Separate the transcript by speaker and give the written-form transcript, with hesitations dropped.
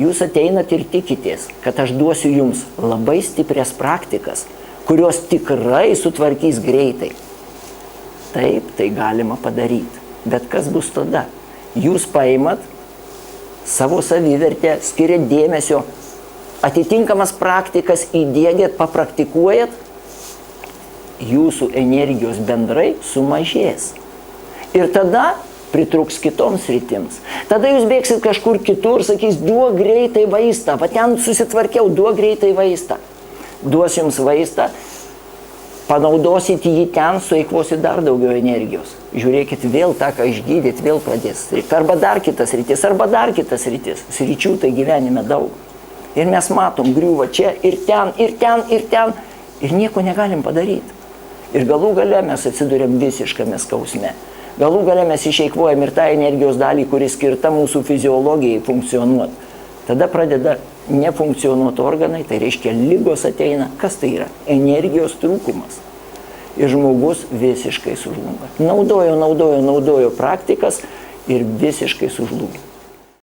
Speaker 1: Jūs ateinat ir tikitės, kad aš duosiu jums labai stiprias praktikas, kurios tikrai sutvarkys greitai. Taip, tai galima padaryti. Bet kas bus tada? Jūs paimat savo savivertę, skiriat dėmesio, atitinkamas praktikas įdėgėt, papraktikuojat, jūsų energijos bendrai sumažės. Ir tada pritruks kitoms sritims. Tada jūs bėgsit kažkur kitur, sakys, duok greitai vaistą, va ten susitvarkiau, duok greitai vaistą. Duos jums vaistą, panaudosit jį ten, sueikvosit dar daugiau energijos. Žiūrėkit, vėl tą, ką išgydyt, vėl pradės strikti. Arba dar kitas rytis, arba dar kitas rytis. Sričių tai gyvenime daug. Ir mes matom, griūva čia ir ten, ir ten, ir ten. Ir nieko negalim padaryti. Ir galų gale mes atsiduriam visiškame skausme. Galų gale mes išeikvojam ir tą energijos dalį, kuri skirta mūsų fiziologijai funkcionuoti. Tada pradeda nefunkcionuoti organai, tai reiškia ligos ateina. Kas tai yra? Energijos trūkumas. Ir žmogus visiškai sužlunga. Naudojo praktikas ir visiškai sužlunga.